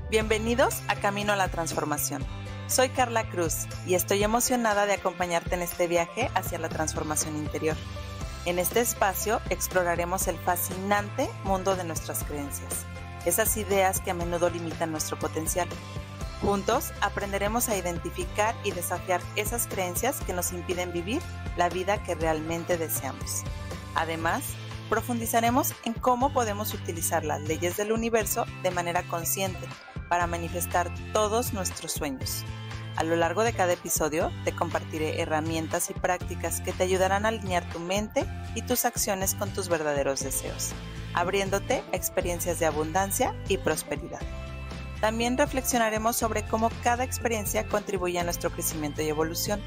Bienvenidos a Camino a la Transformación. Soy Carla Cruz y estoy emocionada de acompañarte en este viaje hacia la transformación interior. En este espacio exploraremos el fascinante mundo de nuestras creencias, esas ideas que a menudo limitan nuestro potencial. Juntos aprenderemos a identificar y desafiar esas creencias que nos impiden vivir la vida que realmente deseamos. Además, profundizaremos en cómo podemos utilizar las leyes del universo de manera consciente para manifestar todos nuestros sueños. A lo largo de cada episodio te compartiré herramientas y prácticas que te ayudarán a alinear tu mente y tus acciones con tus verdaderos deseos, abriéndote a experiencias de abundancia y prosperidad. También reflexionaremos sobre cómo cada experiencia contribuye a nuestro crecimiento y evolución.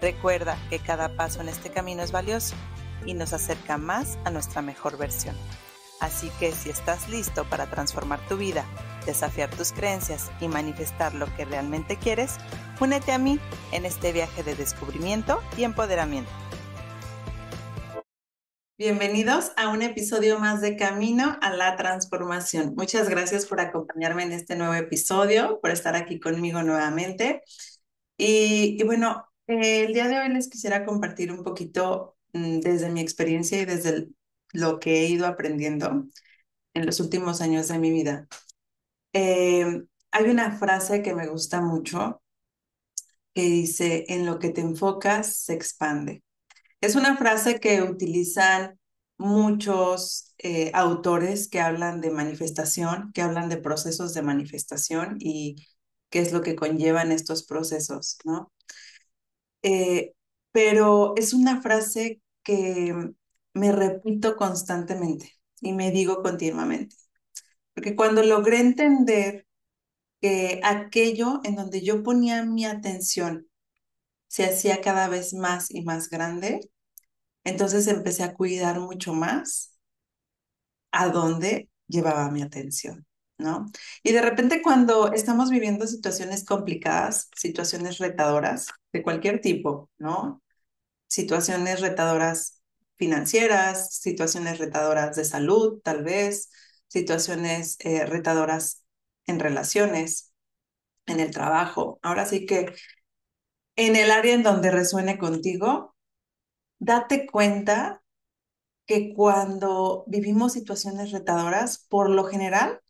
Recuerda que cada paso en este camino es valioso y nos acerca más a nuestra mejor versión. Así que si estás listo para transformar tu vida, desafiar tus creencias y manifestar lo que realmente quieres, únete a mí en este viaje de descubrimiento y empoderamiento. Bienvenidos a un episodio más de Camino a la Transformación. Muchas gracias por acompañarme en este nuevo episodio, por estar aquí conmigo nuevamente. Y bueno, el día de hoy les quisiera compartir un poquito desde mi experiencia y desde lo que he ido aprendiendo en los últimos años de mi vida. Hay una frase que me gusta mucho que dice, en lo que te enfocas se expande. Es una frase que utilizan muchos autores que hablan de manifestación, que hablan de procesos de manifestación y qué es lo que conllevan estos procesos, ¿no? Pero es una frase que me repito constantemente y me digo continuamente, porque cuando logré entender que aquello en donde yo ponía mi atención se hacía cada vez más y más grande, entonces empecé a cuidar mucho más a dónde llevaba mi atención, ¿no? Y de repente cuando estamos viviendo situaciones complicadas, situaciones retadoras de cualquier tipo, ¿no? Situaciones retadoras financieras, situaciones retadoras de salud, tal vez, situaciones retadoras en relaciones, en el trabajo. Ahora sí que en el área en donde resuene contigo, date cuenta que cuando vivimos situaciones retadoras, por lo general,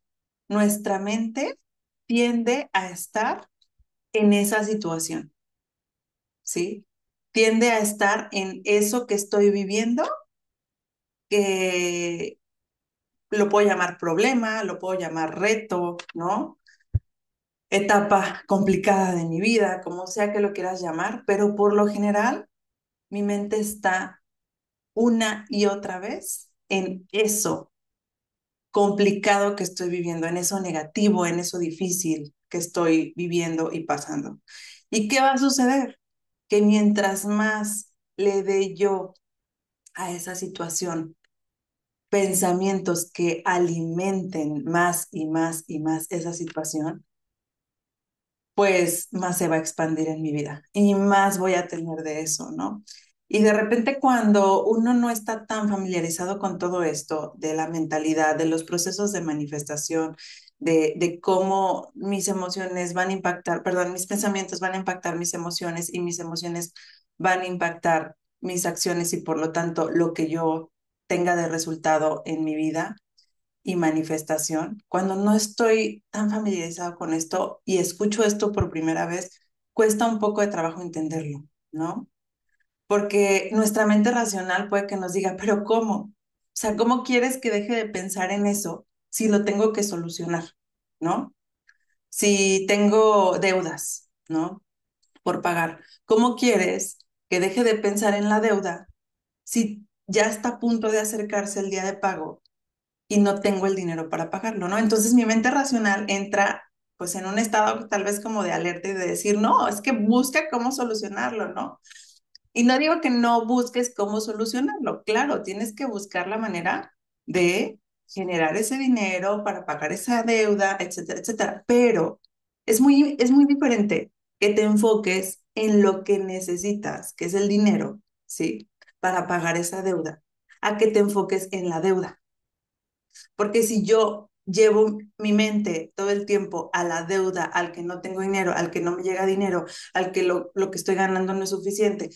nuestra mente tiende a estar en esa situación, ¿sí? Tiende a estar en eso que estoy viviendo, que lo puedo llamar problema, lo puedo llamar reto, ¿no? Etapa complicada de mi vida, como sea que lo quieras llamar, pero por lo general, mi mente está una y otra vez en eso complicado que estoy viviendo, en eso negativo, en eso difícil que estoy viviendo y pasando. ¿Y qué va a suceder? Que mientras más le dé yo a esa situación pensamientos que alimenten más y más y más esa situación, pues más se va a expandir en mi vida y más voy a tener de eso, ¿no? Y de repente cuando uno no está tan familiarizado con todo esto, de la mentalidad, de los procesos de manifestación, de cómo mis emociones van a impactar, perdón, mis pensamientos van a impactar mis emociones y mis emociones van a impactar mis acciones y por lo tanto lo que yo tenga de resultado en mi vida, y manifestación, cuando no estoy tan familiarizado con esto y escucho esto por primera vez, cuesta un poco de trabajo entenderlo, ¿no? Porque nuestra mente racional puede que nos diga, pero ¿cómo? O sea, ¿cómo quieres que deje de pensar en eso si lo tengo que solucionar, ¿no? Si tengo deudas, ¿no? Por pagar, ¿cómo quieres que deje de pensar en la deuda si ya está a punto de acercarse el día de pago y no tengo el dinero para pagarlo, ¿no? Entonces mi mente racional entra pues en un estado tal vez como de alerta y de decir, no, es que busca cómo solucionarlo, ¿no? Y no digo que no busques cómo solucionarlo, claro, tienes que buscar la manera de generar ese dinero para pagar esa deuda, etcétera, etcétera, pero es muy diferente que te enfoques en lo que necesitas, que es el dinero, ¿sí? Para pagar esa deuda, a que te enfoques en la deuda. Porque si yo llevo mi mente todo el tiempo a la deuda, al que no tengo dinero, al que no me llega dinero, al que lo que estoy ganando no es suficiente.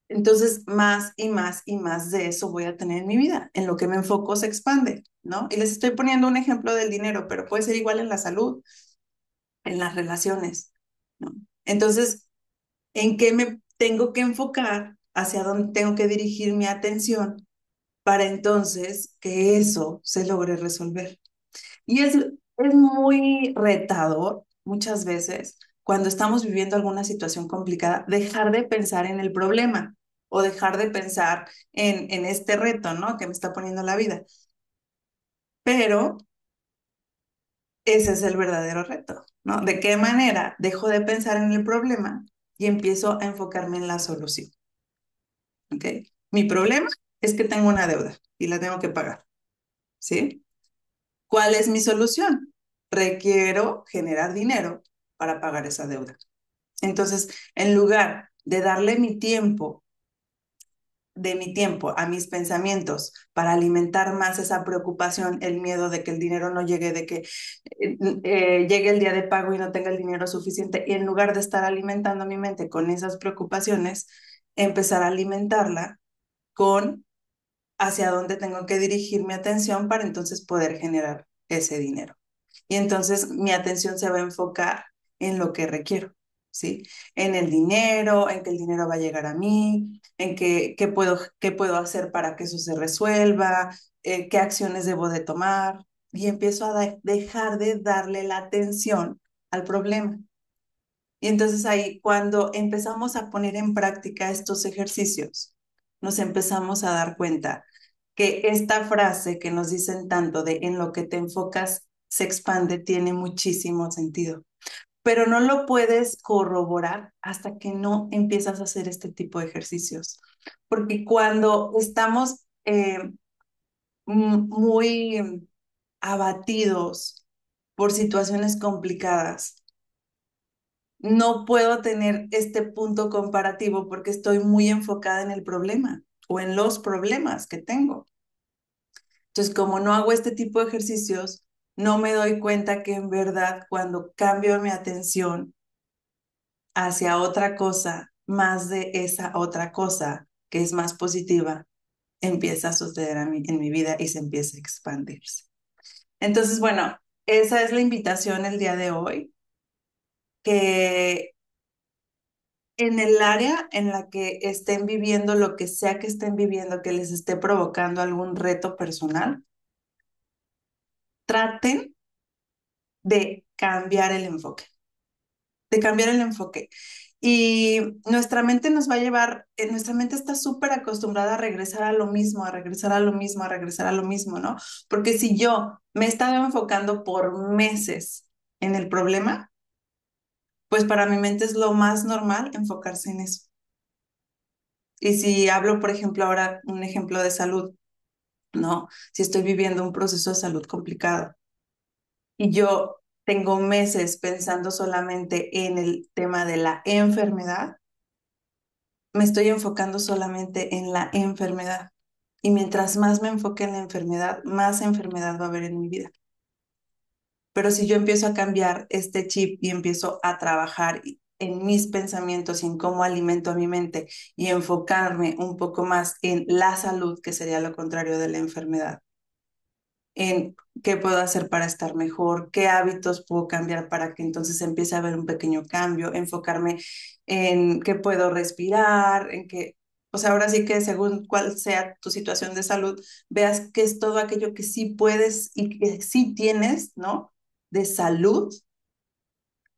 Entonces, más y más y más de eso voy a tener en mi vida. En lo que me enfoco se expande, ¿no? Y les estoy poniendo un ejemplo del dinero, pero puede ser igual en la salud, en las relaciones, ¿no? Entonces, ¿en qué me tengo que enfocar? ¿Hacia dónde tengo que dirigir mi atención para entonces que eso se logre resolver? Y es muy retador muchas veces cuando estamos viviendo alguna situación complicada, dejar de pensar en el problema o dejar de pensar en este reto, ¿no? Que me está poniendo la vida. Pero ese es el verdadero reto, ¿no? ¿De qué manera dejo de pensar en el problema y empiezo a enfocarme en la solución? ¿Ok? Mi problema es que tengo una deuda y la tengo que pagar, ¿sí? ¿Cuál es mi solución? Requiero generar dinero para pagar esa deuda. Entonces, en lugar de darle mi tiempo a mis pensamientos para alimentar más esa preocupación, el miedo de que el dinero no llegue, de que llegue el día de pago y no tenga el dinero suficiente, y en lugar de estar alimentando mi mente con esas preocupaciones, empezar a alimentarla con hacia dónde tengo que dirigir mi atención para entonces poder generar ese dinero. Y entonces mi atención se va a enfocar en lo que requiero, ¿sí? En el dinero, en que el dinero va a llegar a mí, en qué puedo hacer para que eso se resuelva, qué acciones debo de tomar. Y empiezo a dejar de darle la atención al problema. Y entonces ahí, cuando empezamos a poner en práctica estos ejercicios, nos empezamos a dar cuenta que esta frase que nos dicen tanto de en lo que te enfocas se expande tiene muchísimo sentido, pero no lo puedes corroborar hasta que no empiezas a hacer este tipo de ejercicios. Porque cuando estamos muy abatidos por situaciones complicadas, no puedo tener este punto comparativo porque estoy muy enfocada en el problema o en los problemas que tengo. Entonces, como no hago este tipo de ejercicios, no me doy cuenta que en verdad cuando cambio mi atención hacia otra cosa, más de esa otra cosa que es más positiva, empieza a suceder en mi vida y se empieza a expandirse. Entonces, bueno, esa es la invitación el día de hoy, que en el área en la que estén viviendo, lo que sea que estén viviendo, que les esté provocando algún reto personal, traten de cambiar el enfoque, de cambiar el enfoque. Y nuestra mente nos va a llevar, nuestra mente está súper acostumbrada a regresar a lo mismo, a regresar a lo mismo, a regresar a lo mismo, ¿no? Porque si yo me he estado enfocando por meses en el problema, pues para mi mente es lo más normal enfocarse en eso. Y si hablo, por ejemplo, ahora un ejemplo de salud, ¿no? Si estoy viviendo un proceso de salud complicado y yo tengo meses pensando solamente en el tema de la enfermedad, me estoy enfocando solamente en la enfermedad. Y mientras más me enfoque en la enfermedad, más enfermedad va a haber en mi vida. Pero si yo empiezo a cambiar este chip y empiezo a trabajar en mis pensamientos y en cómo alimento a mi mente y enfocarme un poco más en la salud, que sería lo contrario de la enfermedad, en qué puedo hacer para estar mejor, qué hábitos puedo cambiar para que entonces empiece a haber un pequeño cambio, enfocarme en qué puedo respirar, en qué, o sea, ahora sí que según cuál sea tu situación de salud, veas qué es todo aquello que sí puedes y que sí tienes, ¿no? De salud,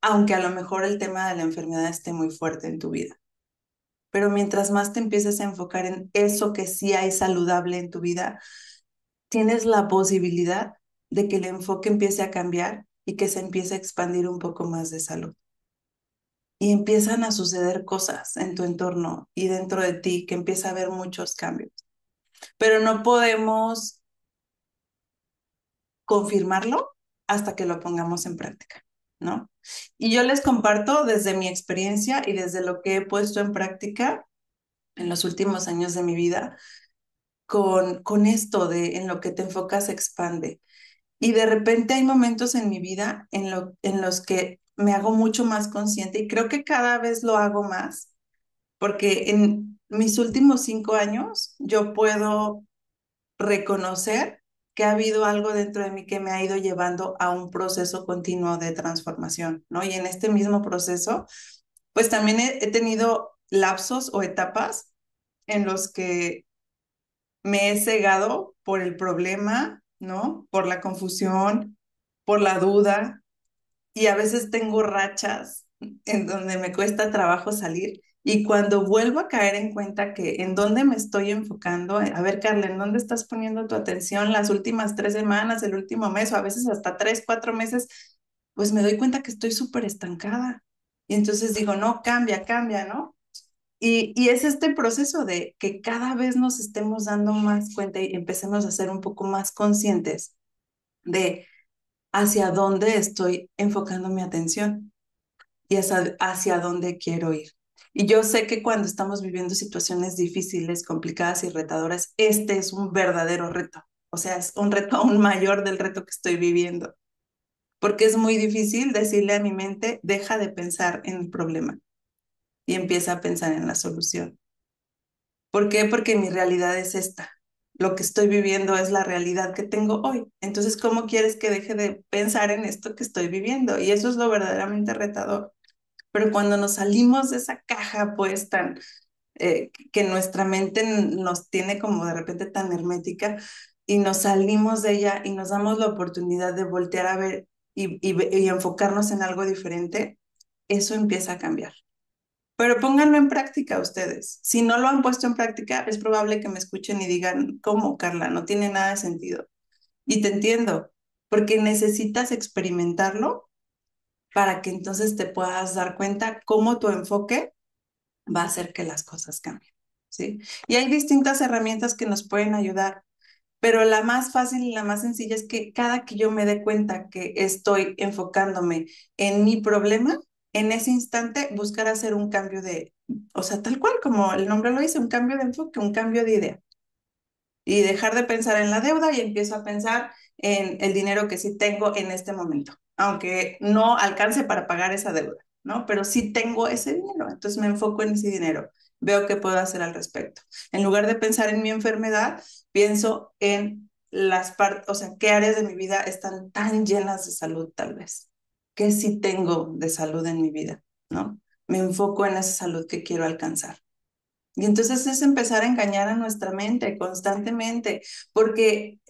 aunque a lo mejor el tema de la enfermedad esté muy fuerte en tu vida. Pero mientras más te empieces a enfocar en eso que sí hay saludable en tu vida, tienes la posibilidad de que el enfoque empiece a cambiar y que se empiece a expandir un poco más de salud. Y empiezan a suceder cosas en tu entorno y dentro de ti, que empieza a haber muchos cambios. Pero no podemos confirmarlo hasta que lo pongamos en práctica, ¿no? Y yo les comparto desde mi experiencia y desde lo que he puesto en práctica en los últimos años de mi vida con esto de en lo que te enfocas se expande. Y de repente hay momentos en mi vida en los que me hago mucho más consciente y creo que cada vez lo hago más, porque en mis últimos 5 años yo puedo reconocer que ha habido algo dentro de mí que me ha ido llevando a un proceso continuo de transformación, ¿no? Y en este mismo proceso, pues también he tenido lapsos o etapas en los que me he cegado por el problema, ¿no? Por la confusión, por la duda, y a veces tengo rachas en donde me cuesta trabajo salir. Y cuando vuelvo a caer en cuenta que en dónde me estoy enfocando, a ver, Carla, ¿en dónde estás poniendo tu atención las últimas 3 semanas, el último mes, o a veces hasta 3, 4 meses? Pues me doy cuenta que estoy súper estancada. Y entonces digo, no, cambia, cambia, ¿no? Y es este proceso de que cada vez nos estemos dando más cuenta y empecemos a ser un poco más conscientes de hacia dónde estoy enfocando mi atención y hacia dónde quiero ir. Y yo sé que cuando estamos viviendo situaciones difíciles, complicadas y retadoras, este es un verdadero reto. O sea, es un reto aún mayor del reto que estoy viviendo, porque es muy difícil decirle a mi mente, deja de pensar en el problema y empieza a pensar en la solución. ¿Por qué? Porque mi realidad es esta. Lo que estoy viviendo es la realidad que tengo hoy. Entonces, ¿cómo quieres que deje de pensar en esto que estoy viviendo? Y eso es lo verdaderamente retador. Pero cuando nos salimos de esa caja, pues tan que nuestra mente nos tiene como de repente tan hermética y nos salimos de ella y nos damos la oportunidad de voltear a ver y enfocarnos en algo diferente, eso empieza a cambiar. Pero pónganlo en práctica ustedes. Si no lo han puesto en práctica, es probable que me escuchen y digan, ¿cómo, Carla? No tiene nada de sentido. Y te entiendo, porque necesitas experimentarlo para que entonces te puedas dar cuenta cómo tu enfoque va a hacer que las cosas cambien, ¿sí? Y hay distintas herramientas que nos pueden ayudar, pero la más fácil y la más sencilla es que cada que yo me dé cuenta que estoy enfocándome en mi problema, en ese instante buscar hacer un cambio de, o sea, tal cual como el nombre lo dice, un cambio de enfoque, un cambio de idea y dejar de pensar en la deuda y empiezo a pensar en el dinero que sí tengo en este momento, aunque no alcance para pagar esa deuda, ¿no? Pero sí tengo ese dinero, entonces me enfoco en ese dinero, veo qué puedo hacer al respecto. En lugar de pensar en mi enfermedad, pienso en las partes, o sea, qué áreas de mi vida están tan llenas de salud tal vez, qué sí tengo de salud en mi vida, ¿no? Me enfoco en esa salud que quiero alcanzar. Y entonces es empezar a engañar a nuestra mente constantemente, porque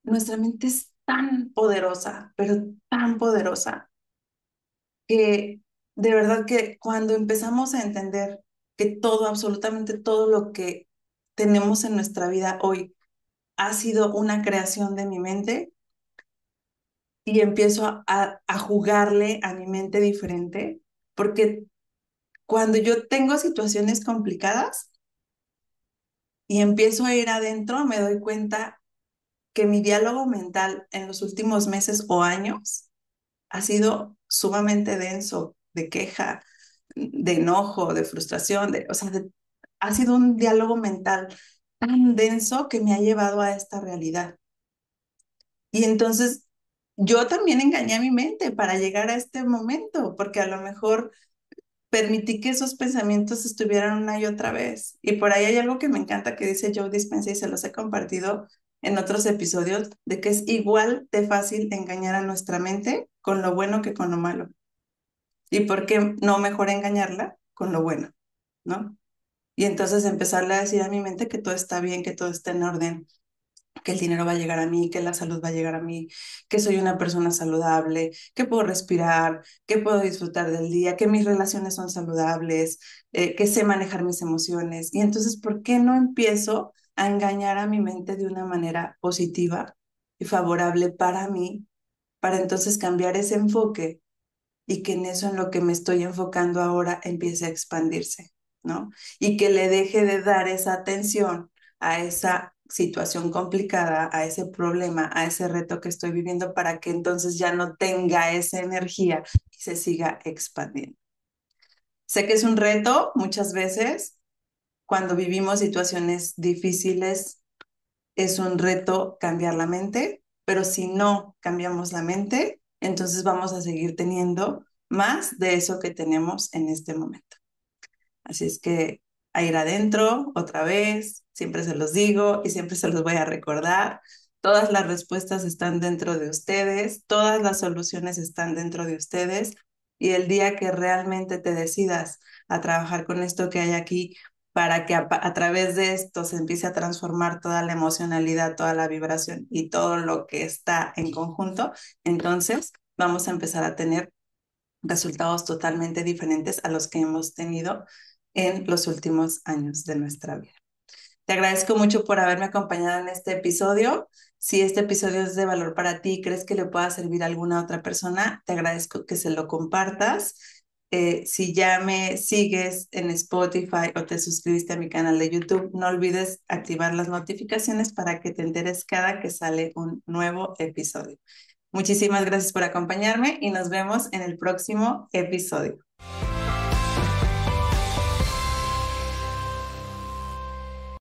nuestra mente es tan poderosa, pero tan poderosa, que de verdad que cuando empezamos a entender que todo, absolutamente todo lo que tenemos en nuestra vida hoy ha sido una creación de mi mente y empiezo a jugarle a mi mente diferente, porque cuando yo tengo situaciones complicadas, y empiezo a ir adentro, me doy cuenta que mi diálogo mental en los últimos meses o años ha sido sumamente denso, de queja, de enojo, de frustración, o sea, ha sido un diálogo mental tan denso que me ha llevado a esta realidad. Y entonces yo también engañé a mi mente para llegar a este momento, porque a lo mejor permití que esos pensamientos estuvieran una y otra vez. Y por ahí hay algo que me encanta que dice Joe Dispenza y se los he compartido en otros episodios, de que es igual de fácil engañar a nuestra mente con lo bueno que con lo malo. ¿Y por qué no mejor engañarla con lo bueno, ¿no? Y entonces empezarle a decir a mi mente que todo está bien, que todo está en orden, que el dinero va a llegar a mí, que la salud va a llegar a mí, que soy una persona saludable, que puedo respirar, que puedo disfrutar del día, que mis relaciones son saludables, que sé manejar mis emociones. Y entonces, ¿por qué no empiezo a engañar a mi mente de una manera positiva y favorable para mí, para entonces cambiar ese enfoque y que en eso en lo que me estoy enfocando ahora empiece a expandirse, ¿no? Y que le deje de dar esa atención a esa situación complicada, a ese problema, a ese reto que estoy viviendo para que entonces ya no tenga esa energía y se siga expandiendo. Sé que es un reto muchas veces cuando vivimos situaciones difíciles, es un reto cambiar la mente, pero si no cambiamos la mente, entonces vamos a seguir teniendo más de eso que tenemos en este momento. Así es que a ir adentro otra vez, siempre se los digo y siempre se los voy a recordar. Todas las respuestas están dentro de ustedes, todas las soluciones están dentro de ustedes y el día que realmente te decidas a trabajar con esto que hay aquí para que a través de esto se empiece a transformar toda la emocionalidad, toda la vibración y todo lo que está en conjunto, entonces vamos a empezar a tener resultados totalmente diferentes a los que hemos tenido en los últimos años de nuestra vida. Te agradezco mucho por haberme acompañado en este episodio. Si este episodio es de valor para ti y crees que le pueda servir a alguna otra persona, te agradezco que se lo compartas. Si ya me sigues en Spotify o te suscribiste a mi canal de YouTube, no olvides activar las notificaciones para que te enteres cada que sale un nuevo episodio. Muchísimas gracias por acompañarme y nos vemos en el próximo episodio.